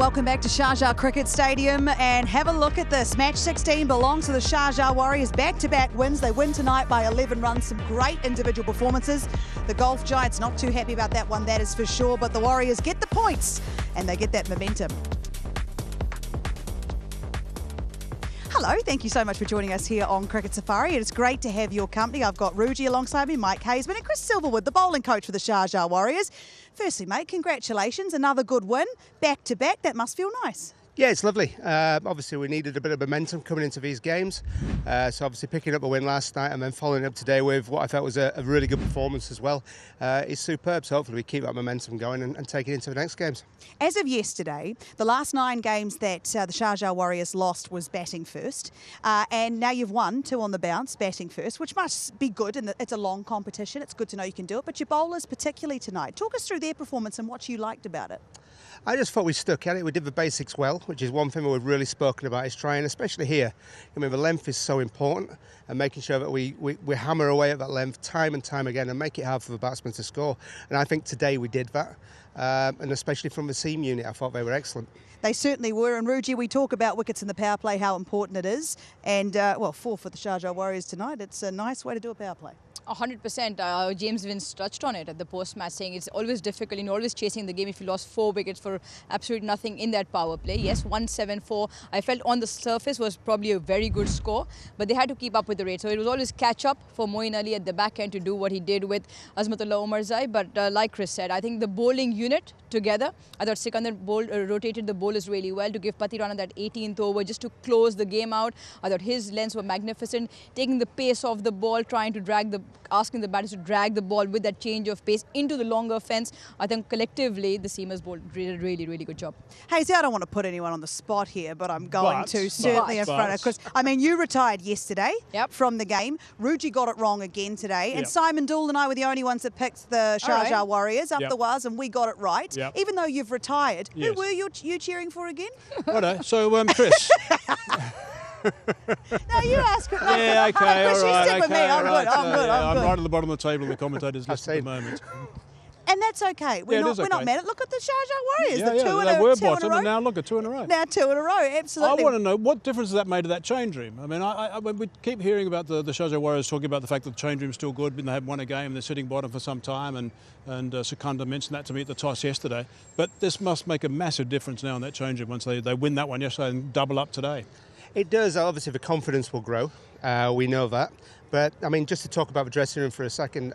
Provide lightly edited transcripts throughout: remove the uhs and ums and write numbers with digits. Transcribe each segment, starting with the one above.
Welcome back to Sharjah Cricket Stadium and have a look at this. Match 16 belongs to the Sharjah Warriors. Back-to-back wins. They win tonight by 11 runs. Some great individual performances. The Golf Giants not too happy about that one, that is for sure. But the Warriors get the points and they get that momentum. Hello, thank you so much for joining us here on Cricket Safari. It's great to have your company. I've got Ruji alongside me, Mike Hazeman and Chris Silverwood, the bowling coach for the Sharjah Warriors. Firstly, mate, congratulations. Another good win. Back-to-back, that must feel nice. Yeah, it's lovely. Obviously, we needed a bit of momentum coming into these games. So obviously picking up a win last night and then following up today with what I felt was a really good performance as well is superb. So hopefully we keep that momentum going and take it into the next games. As of yesterday, the last 9 games that the Sharjah Warriors lost was batting first. And now you've won 2 on the bounce, batting first, which must be good. And it's a long competition. It's good to know you can do it. But your bowlers, particularly tonight, talk us through their performance and what you liked about it. I just thought we stuck at it. We did the basics well, which is one thing that we've really spoken about, is trying, especially here. I mean, the length is so important, and making sure that we hammer away at that length time and time again and make it hard for the batsmen to score. And I think today we did that, and especially from the seam unit, I thought they were excellent. They certainly were. And Ruji, we talk about wickets in the power play, how important it is. And, 4 for the Sharjah Warriors tonight. It's a nice way to do a power play. 100%. James Vince touched on it at the post-match, saying it's always difficult, always chasing the game if you lost 4 wickets for absolutely nothing in that power play. Yes, 174, I felt on the surface was probably a very good score, but they had to keep up with the rate. So it was always catch up for Moeen Ali at the back end to do what he did with Azmatullah Omarzai. But like Chris said, I think the bowling unit together, I thought Sikandar rotated the bowlers really well to give Patirana that 18th over just to close the game out. I thought his lengths were magnificent, taking the pace of the ball, trying to asking the batters to drag the ball with that change of pace into the longer fence. I think collectively the seamers bowled really, really good job. Hazy, I don't want to put anyone on the spot here, but I'm going to certainly in front of, because I mean you retired yesterday from the game. Ruji got it wrong again today, and Simon Dool and I were the only ones that picked the Sharjah Warriors up the wires, and we got it right. Even though you've retired, who were you cheering for again? Righto. So Chris. No, you ask her. Yeah, okay, all right. Stick with me. I'm good. I'm right at the bottom of the table in the commentators list at the moment. And that's okay. We're not mad at. Look at the Sharjah Warriors. They were bottom, and now look at 2 in a row. Now 2 in a row, absolutely. I want to know what difference has that made to that change room. I mean, we keep hearing about the Sharjah Warriors talking about the fact that the change room's still good, and they haven't won a game, they're sitting bottom for some time, and Sikandar mentioned that to me at the toss yesterday. But this must make a massive difference now in that change room once they win that one yesterday and double up today. It does. Obviously, the confidence will grow. We know that. But, I mean, just to talk about the dressing room for a second,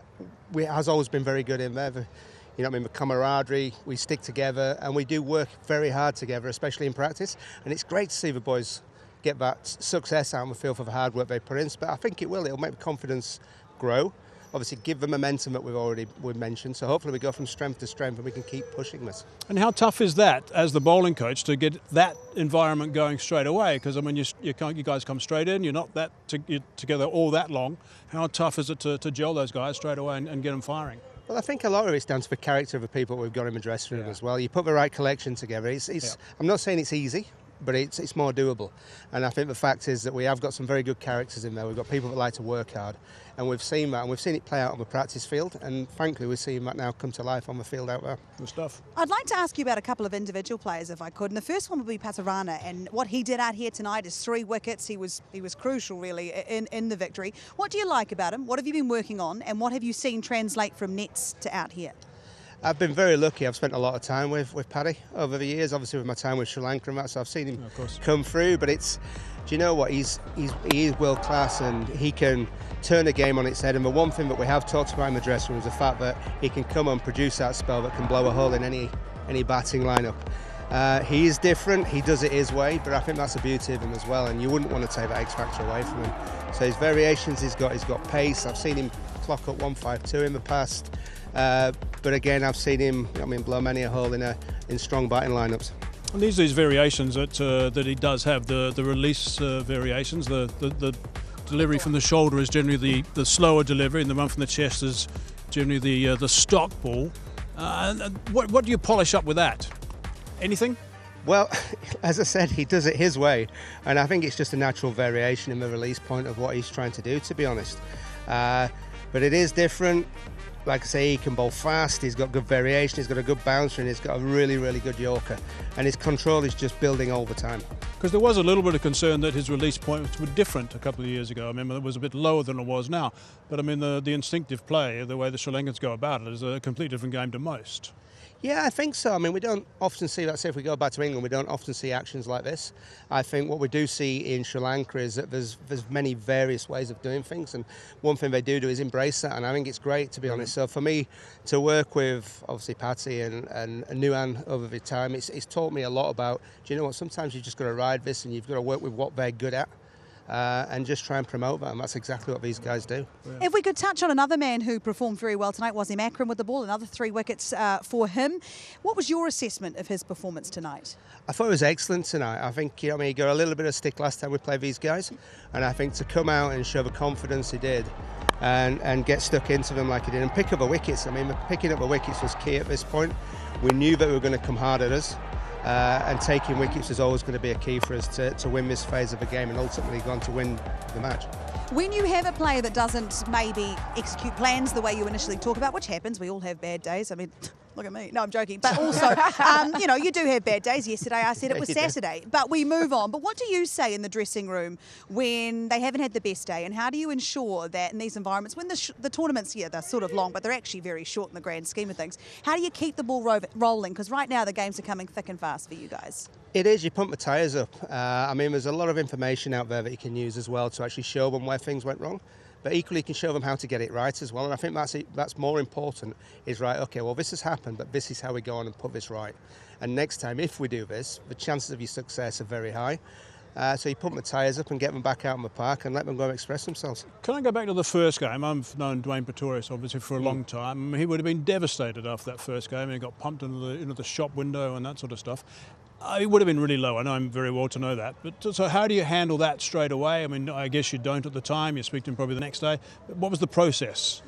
it has always been very good in there. The camaraderie, we stick together, and we do work very hard together, especially in practice. And it's great to see the boys get that success out on the field for the hard work they put in. But I think it'll make the confidence grow. Obviously give the momentum that we've mentioned. So hopefully we go from strength to strength and we can keep pushing this. And how tough is that as the bowling coach to get that environment going straight away? Because I mean, you guys come straight in. You're not you're together all that long. How tough is it to gel those guys straight away and get them firing? Well, I think a lot of it's down to the character of the people we've got in the dressing room as well. You put the right collection together. I'm not saying it's easy, but it's more doable. And I think the fact is that we have got some very good characters in there. We've got people that like to work hard, and we've seen that, and we've seen it play out on the practice field, and frankly we're seeing that now come to life on the field out there. Good stuff. I'd like to ask you about a couple of individual players if I could, and the first one would be Patirana, and what he did out here tonight is 3 wickets. He was crucial really in the victory. What do you like about him? What have you been working on, and what have you seen translate from nets to out here? I've been very lucky. I've spent a lot of time with Paddy over the years, obviously with my time with Sri Lanka and that, so I've seen him come through. But do you know what? He is world class, and he can turn a game on its head. And the one thing that we have talked about in the dressing room is the fact that he can come and produce that spell that can blow a hole in any batting lineup. He is different. He does it his way, but I think that's the beauty of him as well. And you wouldn't want to take that X factor away from him. So his variations, he's got pace. I've seen him clock up 152 in the past. But again, I've seen him, blow many a hole in strong batting lineups. And these variations that he does have, the release variations, the delivery from the shoulder is generally the slower delivery, and the one from the chest is generally the stock ball. What do you polish up with that? Anything? Well, as I said, he does it his way, and I think it's just a natural variation in the release point of what he's trying to do, to be honest. But it is different. like I say, he can bowl fast, he's got good variation, he's got a good bouncer, and he's got a really, really good Yorker. And his control is just building all the time. Because there was a little bit of concern that his release points were different a couple of years ago. I remember it was a bit lower than it was now. But I mean, the instinctive play, the way the Sri Lankans go about it, is a completely different game to most. Yeah, I think so. I mean, we don't often see that. Say if we go back to England, we don't often see actions like this. I think what we do see in Sri Lanka is that there's many various ways of doing things, and one thing they do is embrace that, and I think it's great, to be honest. So for me to work with, obviously, Patty and Nuan over the time, it's taught me a lot about, do you know what, sometimes you've just got to ride this and you've got to work with what they're good at. And just try and promote that, and that's exactly what these guys do. If we could touch on another man who performed very well tonight, Wasim Akram with the ball, another 3 wickets for him. What was your assessment of his performance tonight? I thought it was excellent tonight. I think, you know, I mean, he got a little bit of stick last time we played these guys, and I think to come out and show the confidence he did and get stuck into them like he did and pick up the wickets. I mean, picking up the wickets was key at this point. We knew that we were going to come hard at us. And taking wickets is always going to be a key for us to win this phase of the game and ultimately go on to win the match. When you have a player that doesn't maybe execute plans the way you initially talk about, which happens, we all have bad days. I mean, look at me. No, I'm joking. But also, you know, you do have bad days. Yesterday I said it was Saturday. But we move on. But what do you say in the dressing room when they haven't had the best day? And how do you ensure that in these environments, when the tournaments, yeah, they're sort of long, but they're actually very short in the grand scheme of things, how do you keep the ball rolling? Because right now the games are coming thick and fast for you guys. It is. You pump the tyres up. I mean, there's a lot of information out there that you can use as well to actually show them where things went wrong. But equally, you can show them how to get it right as well. And I think that's more important, is right, okay, well, this has happened, but this is how we go on and put this right. And next time, if we do this, the chances of your success are very high. So you pump the tyres up and get them back out in the park and let them go and express themselves. Can I go back to the first game? I've known Dwayne Pretorius, obviously, for a long time. He would have been devastated after that first game. He got pumped into the shop window and that sort of stuff. He would have been really low. I know him very well to know that. But so how do you handle that straight away? I mean, I guess you don't at the time. You speak to him probably the next day. But what was the process?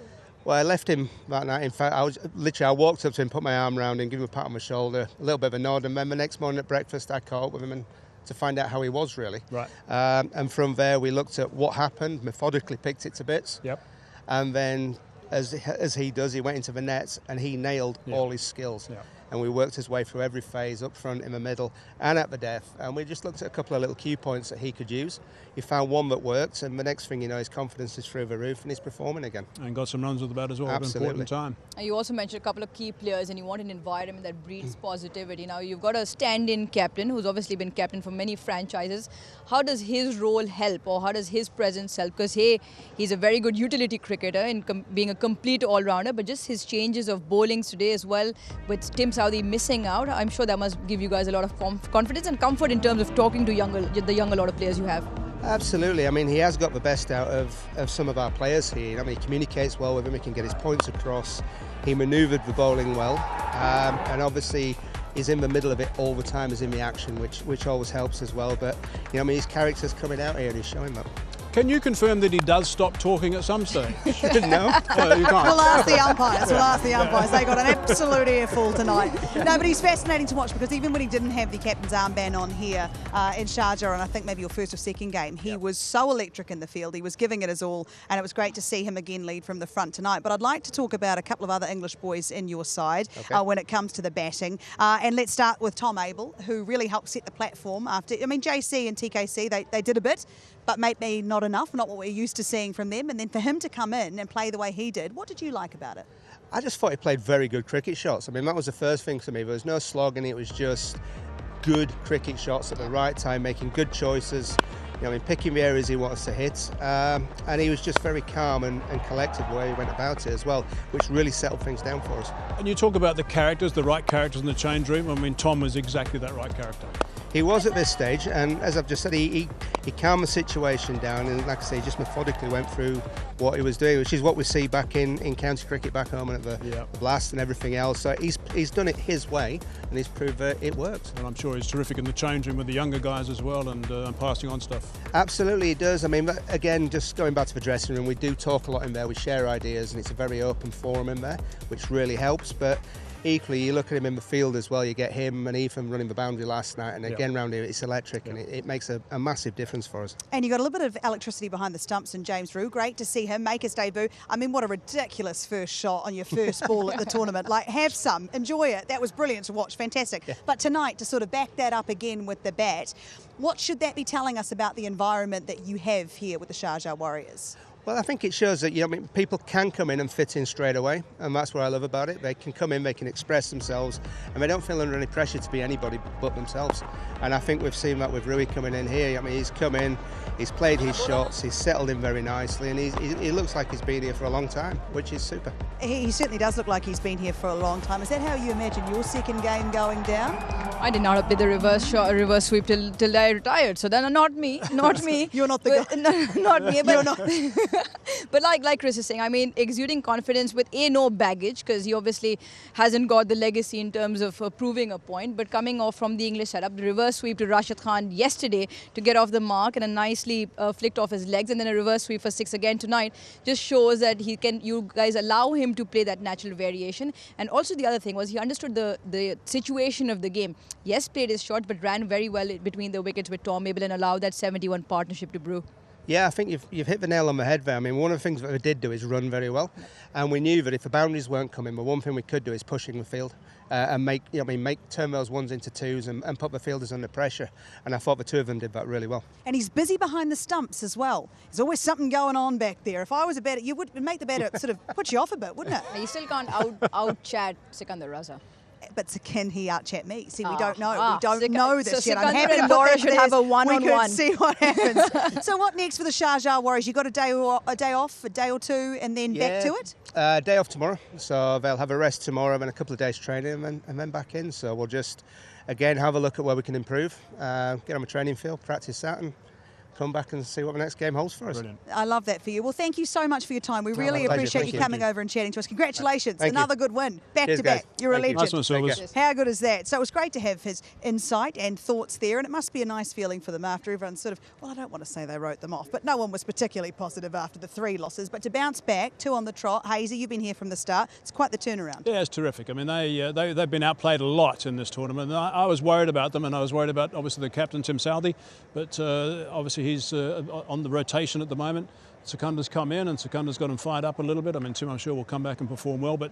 Well, I left him that night. In fact, I walked up to him, put my arm around him, give him a pat on my shoulder, a little bit of a nod, and then the next morning at breakfast, I caught up with him and to find out how he was really. Right. And from there, we looked at what happened, methodically picked it to bits. Yep. And then, as he does, he went into the nets and he nailed all his skills. Yep. And we worked his way through every phase, up front, in the middle, and at the death. And we just looked at a couple of little cue points that he could use. He found one that worked, and the next thing you know, his confidence is through the roof, and he's performing again. And got some runs with the bat as well. Absolutely. Important time. You also mentioned a couple of key players, and you want an environment that breeds positivity. Now, you've got a stand-in captain who's obviously been captain for many franchises. How does his role help, or how does his presence help? Because, hey, he's a very good utility cricketer in being a complete all-rounder, but just his changes of bowlings today as well, with Tim Southee missing out, I'm sure that must give you guys a lot of confidence and comfort in terms of talking to the younger lot of players you have. Absolutely. I mean, he has got the best out of some of our players here. I mean, he communicates well with them, he can get his points across, he manoeuvred the bowling well, and obviously he's in the middle of it all the time, is in the action, which always helps as well. But, you know, I mean, his character's coming out here and he's showing that. Can you confirm that he does stop talking at some stage? No. No, you can't. We'll ask the umpires. We'll ask the umpires. They got an absolute earful tonight. No, but he's fascinating to watch because even when he didn't have the captain's armband on here in Sharjah, and I think maybe your first or second game, he was so electric in the field. He was giving it his all, and it was great to see him again lead from the front tonight. But I'd like to talk about a couple of other English boys in your side when it comes to the batting. And let's start with Tom Abel, who really helped set the platform after, I mean, JC and TKC, they did a bit, but maybe not enough, not what we're used to seeing from them. And then for him to come in and play the way he did, what did you like about it? I just thought he played very good cricket shots. I mean, that was the first thing for me. There was no slogging, it was just good cricket shots at the right time, making good choices, you know, I mean, picking the areas he wants to hit. And he was just very calm and collected the way he went about it as well, which really settled things down for us. And you talk about the characters, the right characters in the change room. I mean, Tom was exactly that right character. He was at this stage, and as I've just said, he calmed the situation down, and like I say, just methodically went through what he was doing, which is what we see back in county cricket back home and at the Blast and everything else. So he's done it his way, and he's proved that it works. And I'm sure he's terrific in the change room with the younger guys as well, and passing on stuff. Absolutely, he does. I mean, again, just going back to the dressing room, we do talk a lot in there. We share ideas, and it's a very open forum in there, which really helps. But equally, you look at him in the field as well. You get him and Ethan running the boundary last night, and again round here it's electric, and it makes a massive difference for us. And you got a little bit of electricity behind the stumps in James Roux. Great to see him make his debut. I mean, what a ridiculous first shot on your first ball at the tournament. Like, have some, enjoy it. That was brilliant to watch, fantastic. Yeah. But tonight, to sort of back that up again with the bat, what should that be telling us about the environment that you have here with the Sharjah Warriorz? Well, I think it shows that, people can come in and fit in straight away, and that's what I love about it. They can come in, they can express themselves, and they don't feel under any pressure to be anybody but themselves. And I think we've seen that with Rui coming in here. I mean, he's come in, he's played his shots, he's settled in very nicely, and he looks like he's been here for a long time, which is super. He certainly does look like he's been here for a long time. Is that how you imagine your second game going down? I did not play the reverse sweep till I retired. So then, not me. You're not the guy. No, not me. But you're not. But like Chris is saying, I mean, exuding confidence with no baggage, because he obviously hasn't got the legacy in terms of proving a point. But coming off from the English setup, the reverse sweep to Rashid Khan yesterday to get off the mark and a nicely flicked off his legs, and then a reverse sweep for 6 again tonight, just shows that you guys allow him to play that natural variation. And also the other thing was he understood the situation of the game. Yes, played his shot, but ran very well between the wickets with Tom Abel and allowed that 71 partnership to brew. Yeah, I think you've hit the nail on the head there. I mean, one of the things that we did do is run very well, and we knew that if the boundaries weren't coming, the one thing we could do is pushing the field and turn those ones into twos and put the fielders under pressure. And I thought the two of them did that really well. And he's busy behind the stumps as well. There's always something going on back there. If I was a batter, you would make the batter sort of put you off a bit, wouldn't it? You still can't out-chat Sikandar Raza. But can he out-chat me? See, we don't know. We don't know this yet. I'm happy to Dora should have a one-on-one. We could see what happens. So what next for the Sharjah Warriorz? You got a day off, a day or two, and then back to it? Day off tomorrow. So they'll have a rest tomorrow, then a couple of days training, and then back in. So we'll just, again, have a look at where we can improve, get on the training field, practice that, and come back and see what the next game holds for us. Brilliant. I love that for you. Well, thank you so much for your time. We really appreciate you coming over and chatting to us. Congratulations. Another good win. Back to back. You're a legend. Nice one, Silvers. How good is that? So it was great to have his insight and thoughts there, and it must be a nice feeling for them after everyone sort of, well, I don't want to say they wrote them off, but no one was particularly positive after the 3 losses. But to bounce back, 2 on the trot. Hazy, you've been here from the start. It's quite the turnaround. Yeah, it's terrific. I mean, they've been outplayed a lot in this tournament. I was worried about them, and I was worried about, obviously, the captain, Tim Southey, but obviously he's on the rotation at the moment. Sikandar's come in, and Sikandar's got him fired up a little bit. I mean, Tim, I'm sure, will come back and perform well, but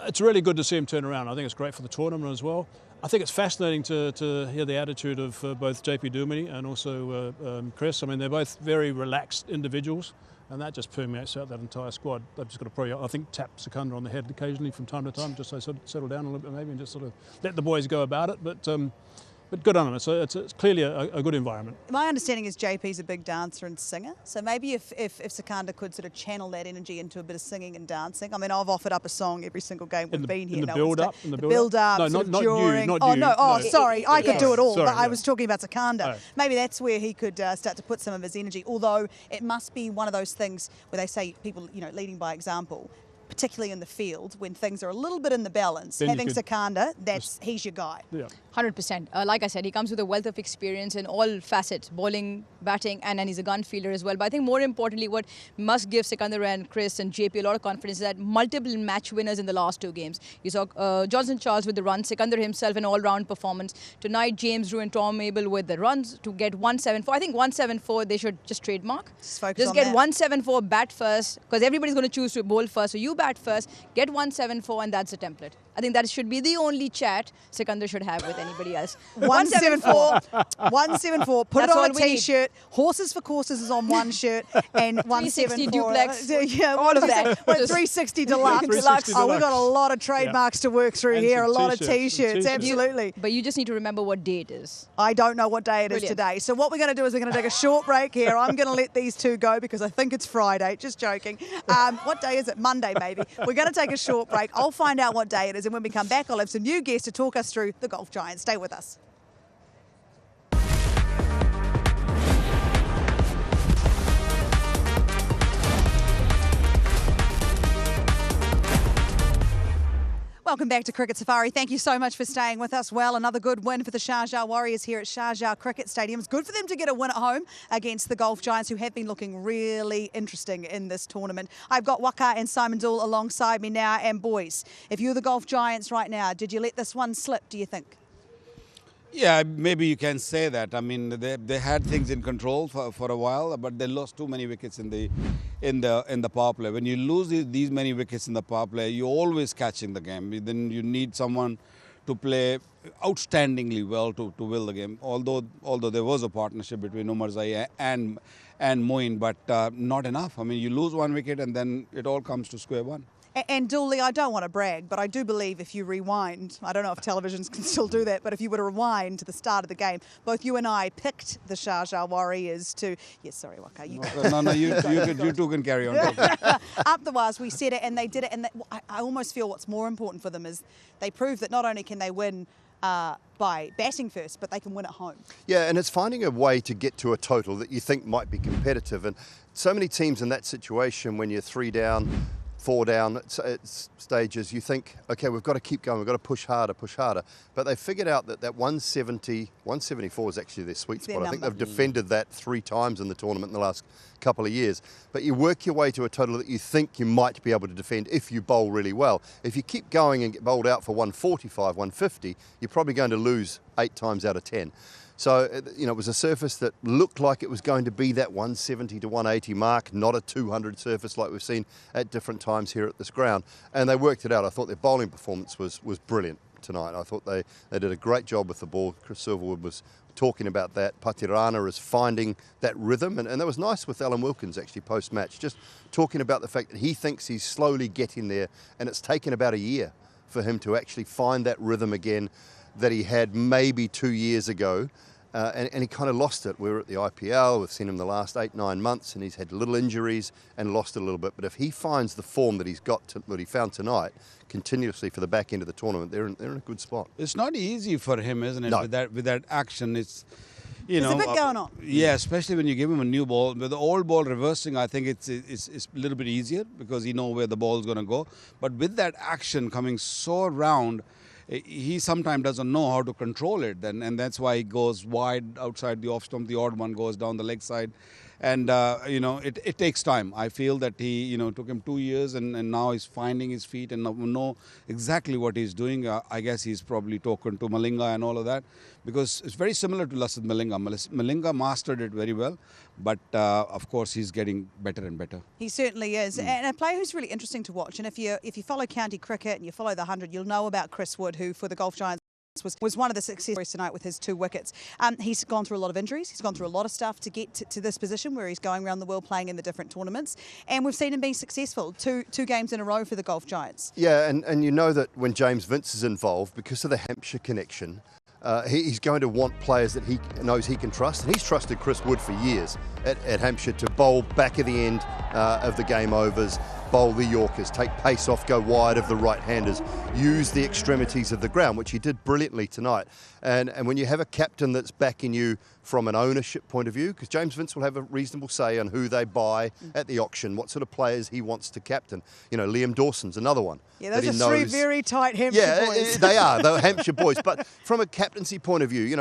it's really good to see him turn around. I think it's great for the tournament as well. I think it's fascinating to hear the attitude of both JP Duminy and also Chris. I mean, they're both very relaxed individuals, and that just permeates out that entire squad. They've just got to probably, I think, tap Sikandar on the head occasionally from time to time, just so settle down a little bit maybe, and just sort of let the boys go about it. But good on them. It's clearly a good environment. My understanding is JP's a big dancer and singer, so maybe if Sikandar could sort of channel that energy into a bit of singing and dancing. I mean, I've offered up a song every single game we've been here. In the build-up? The build-up, no, not during. You. No. Sorry, I could do it all, Sorry, but I was talking about Sikandar. Oh. Maybe that's where he could start to put some of his energy, although it must be one of those things where they say people, leading by example, particularly in the field, when things are a little bit in the balance. Then having Sikandar, he's your guy. Yeah. 100%. Like I said, he comes with a wealth of experience in all facets, bowling, batting, and he's a gun fielder as well. But I think more importantly, what must give Sikandar and Chris and JP a lot of confidence is that multiple match winners in the last 2 games. You saw Johnson Charles with the runs, Sikandar himself an all-round performance. Tonight, James Roux and Tom Abel with the runs to get 174. I think 174 they should just trademark. Just get 174, bat first, because everybody's going to choose to bowl first. So you bat first, get 174, and that's the template. I think that should be the only chat Sikandar should have with anybody else. 174. 174. Put That's it on all a we need. T-shirt. Horses for Courses is on one shirt, and 174 duplex. Yeah, all of that. 360 deluxe. 360 Oh, we've got a deluxe. lot of trademarks to work through And here. A some lot of t-shirts, T-shirts. some Absolutely. But you just need to remember what day it is. I don't know what day it is Brilliant. today. So what we're going to do is we're going to take a short break here. I'm going to let these two go because I think it's Friday. Just joking. What day is it? Monday, maybe. We're going to take a short break. I'll find out what day it is, and when we come back, I'll have some new guests to talk us through the Golf Giants. Stay with us. Welcome back to Cricket Safari. Thank you so much for staying with us. Well, another good win for the Sharjah Warriors here at Sharjah Cricket Stadium. It's good for them to get a win at home against the Golf Giants, who have been looking really interesting in this tournament. I've got Waka and Simon Dool alongside me now. And boys, if you're the Golf Giants right now, did you let this one slip, do you think? Yeah, maybe you can say that. I mean, they had things in control for a while, but they lost too many wickets in the power play. When you lose these many wickets in the power play, you're always catching the game. Then you need someone to play outstandingly well to win the game. Although there was a partnership between Umar Zai and Moeen, but not enough. I mean, you lose one wicket and then it all comes to square one. And Dooley, I don't want to brag, but I do believe if you rewind, I don't know if televisions can still do that, but if you were to rewind to the start of the game, both you and I picked the Sharjah Warriors to, yes, sorry, Waka. You two can carry on. Up the wires, we said it and they did it. And I almost feel what's more important for them is they prove that not only can they win by batting first, but they can win at home. Yeah, and it's finding a way to get to a total that you think might be competitive. And so many teams in that situation, when you're 3 down, 4 down at stages, you think, okay, we've got to keep going, we've got to push harder. But they figured out that 170, 174 is actually their sweet spot. I think they've defended that 3 times in the tournament in the last couple of years. But you work your way to a total that you think you might be able to defend if you bowl really well. If you keep going and get bowled out for 145, 150, you're probably going to lose 8 times out of 10. So, you know, it was a surface that looked like it was going to be that 170 to 180 mark, not a 200 surface like we've seen at different times here at this ground. And they worked it out. I thought their bowling performance was brilliant tonight. I thought they did a great job with the ball. Chris Silverwood was talking about that. Patirana is finding that rhythm. And that was nice with Alan Wilkins actually post-match, just talking about the fact that he thinks he's slowly getting there. And it's taken about a year for him to actually find that rhythm again that he had maybe 2 years ago. And he kind of lost it. We were at the IPL, we've seen him the last 8-9 months, and he's had little injuries and lost it a little bit. But if he finds the form that that he found tonight continuously for the back end of the tournament, they're in a good spot. It's not easy for him, isn't it? No. With that action, it's There's a bit going on. Yeah, especially when you give him a new ball. With the old ball reversing, I think it's a little bit easier because you know where the ball is going to go. But with that action coming so round, he sometimes doesn't know how to control it, and that's why he goes wide outside the off stump. The odd one goes down the leg side, and you know it takes time. I feel that he took him 2 years, and now he's finding his feet and know exactly what he's doing. I guess he's probably talking to Malinga and all of that, because it's very similar to Lasith Malinga. Malinga mastered it very well, but of course he's getting better and better. He certainly is, and a player who's really interesting to watch. And if you follow county cricket and you follow the 100, you'll know about Chris Wood, who for the Golf Giants was one of the success stories tonight with his 2 wickets. He's gone through a lot of injuries. He's gone through a lot of stuff to get to this position where he's going around the world playing in the different tournaments. And we've seen him be successful. Two games in a row for the Golf Giants. Yeah, and you know that when James Vince is involved, because of the Hampshire connection, he's going to want players that he knows he can trust. And he's trusted Chris Wood for years at Hampshire to bowl back at the end of the game overs, bowl the Yorkers, take pace off, go wide of the right-handers, use the extremities of the ground, which he did brilliantly tonight. And when you have a captain that's backing you from an ownership point of view, because James Vince will have a reasonable say on who they buy at the auction, what sort of players he wants to captain. You know, Liam Dawson's another one. Yeah, those are 3 very tight Hampshire boys. They are, the Hampshire boys. But from a captaincy point of view, you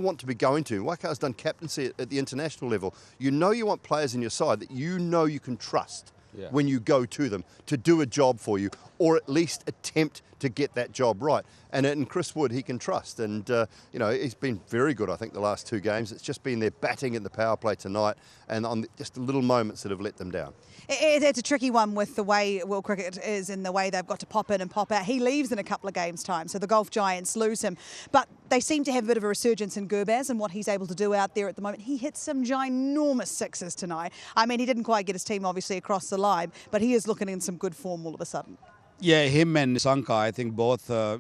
want to be going to. Waka's done captaincy at the international level. You know you want players in your side that you know you can trust. Yeah. When you go to them to do a job for you, or at least attempt to get that job right. And in Chris Wood, he can trust. And, he's been very good, I think, the last 2 games. It's just been their batting in the power play tonight and on just the little moments that have let them down. It's a tricky one with the way world cricket is and the way they've got to pop in and pop out. He leaves in a couple of games' time, so the Golf Giants lose him. But they seem to have a bit of a resurgence in Gurbaz and what he's able to do out there at the moment. He hit some ginormous 6s tonight. I mean, he didn't quite get his team, obviously, across the line, but he is looking in some good form all of a sudden. Yeah, him and Sanka, I think both, are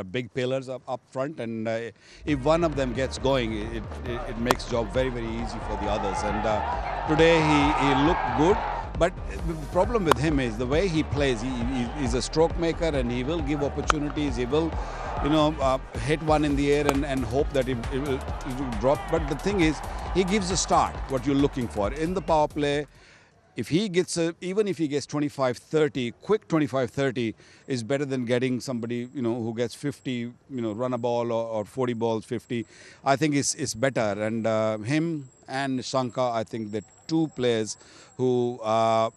big pillars up front. And if one of them gets going, it makes job very, very easy for the others. And today he looked good. But the problem with him is the way he plays. He's a stroke maker and he will give opportunities. He will, hit one in the air and hope that it will drop. But the thing is, he gives a start, what you're looking for. In the power play, if he gets even if he gets 25-30, quick 25-30 is better than getting somebody, you know, who gets 50, you know, run a ball or 40 balls 50. I think it's better. And him and Shankar, I think the two players who are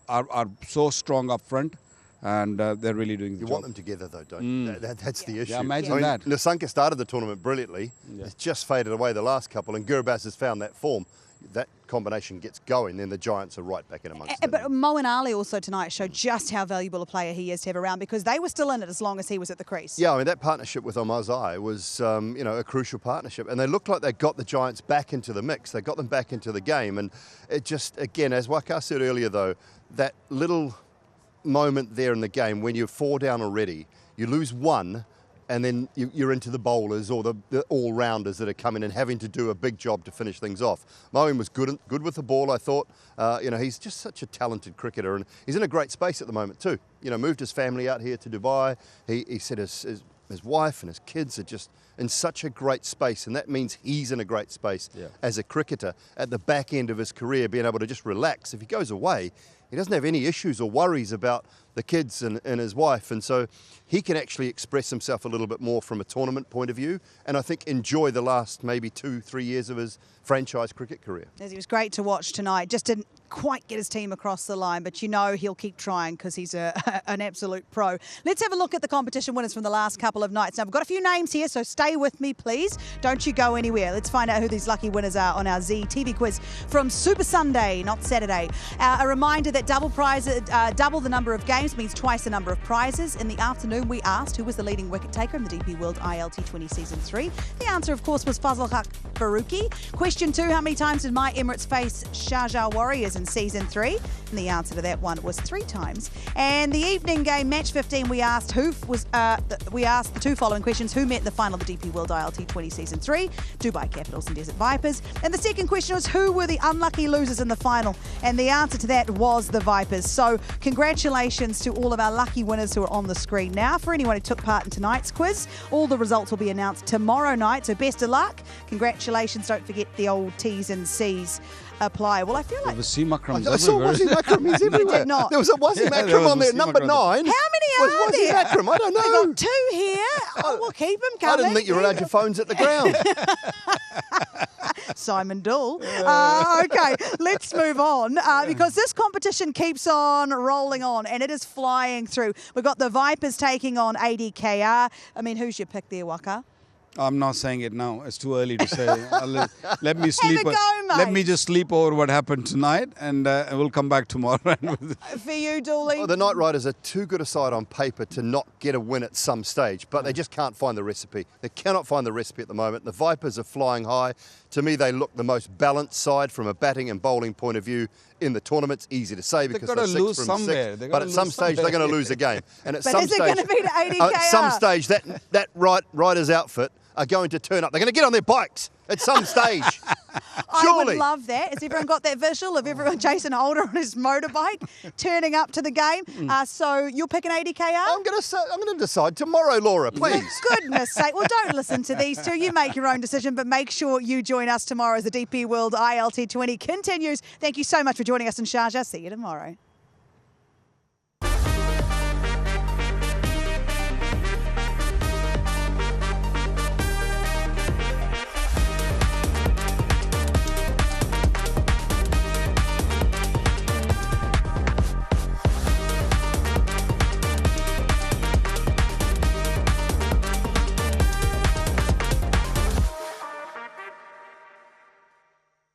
so strong up front. And they're really doing the job. You want them together, though, don't you? That's the issue. Yeah, imagine that. Nissanka started the tournament brilliantly. Yeah. It's just faded away the last couple, and Gurbaz has found that form. That combination gets going, then the Giants are right back in amongst them. But Moeen Ali also tonight showed just how valuable a player he is to have around, because they were still in it as long as he was at the crease. Yeah, I mean, that partnership with Omazai was, you know, a crucial partnership. And they looked like they got the Giants back into the mix. They got them back into the game. And it just, again, as Waka said earlier, though, that little moment there in the game when you're 4 down already, you lose one, and then you're into the bowlers or the all-rounders that are coming and having to do a big job to finish things off. Moeen was good with the ball, I thought. You know, he's just such a talented cricketer, and he's in a great space at the moment too. You know, moved his family out here to Dubai. He said his wife and his kids are just in such a great space, and that means he's in a great space as a cricketer at the back end of his career, being able to just relax. If he goes away, he doesn't have any issues or worries about the kids and his wife, and so he can actually express himself a little bit more from a tournament point of view, and I think enjoy the last maybe 2-3 years of his franchise cricket career. He was great to watch tonight. Just didn't quite get his team across the line, but you know he'll keep trying because he's an absolute pro. Let's have a look at the competition winners from the last couple of nights. Now, we've got a few names here, so stay with me, please. Don't you go anywhere. Let's find out who these lucky winners are on our Z TV quiz from Super Sunday, not Saturday. A reminder that double the number of games means twice the number of prizes. In the afternoon, we asked who was the leading wicket taker in the DP World ILT20 Season 3. The answer, of course, was Fazal Haq Faruqi. Question 2, how many times did My Emirates face Sharjah Warriorz in Season 3? And the answer to that one was 3 times. And the evening game, Match 15, we asked the two following questions. Who met in the final of the DP World ILT20 Season 3? Dubai Capitals and Desert Vipers. And the second question was who were the unlucky losers in the final? And the answer to that was the Vipers. So congratulations to all of our lucky winners who are on the screen now. For anyone who took part in tonight's quiz, all the results will be announced tomorrow night. So best of luck. Congratulations. Don't forget the old T's and C's apply. Well, I feel like... The Wasim Akram. I saw Wasim Akram. He's everywhere. Did not. There was a Wasim Akram on there, number 9. How many are there? Wasim Akram? I don't know. We've got 2 here. Oh, we'll keep them coming. I didn't think you were allowed your phones at the ground. Simon Dull. Okay, let's move on because this competition keeps on rolling on and it is flying through. We've got the Vipers taking on ADKR. I mean, who's your pick there, Waka? I'm not saying it now. It's too early to say. Let me sleep. Have a go, mate. Let me just sleep over what happened tonight, and we'll come back tomorrow. For you, Dooley? Well, the Knight Riders are too good a side on paper to not get a win at some stage, but they just can't find the recipe. They cannot find the recipe at the moment. The Vipers are flying high. To me, they look the most balanced side from a batting and bowling point of view in the tournament. It's easy to say because they're 6 from 6, but at some stage they're going to lose a game. And at some is it stage, going to be to ADKR? At some stage, that Riders outfit are going to turn up. They're going to get on their bikes at some stage. I would love that. Has everyone got that visual of everyone Jason Holder on his motorbike turning up to the game? So you'll pick an ADKR? I'm going to decide tomorrow, Laura, please. For goodness sake. Well, don't listen to these two. You make your own decision, but make sure you join us tomorrow as the DP World ILT20 continues. Thank you so much for joining us in Sharjah. See you tomorrow.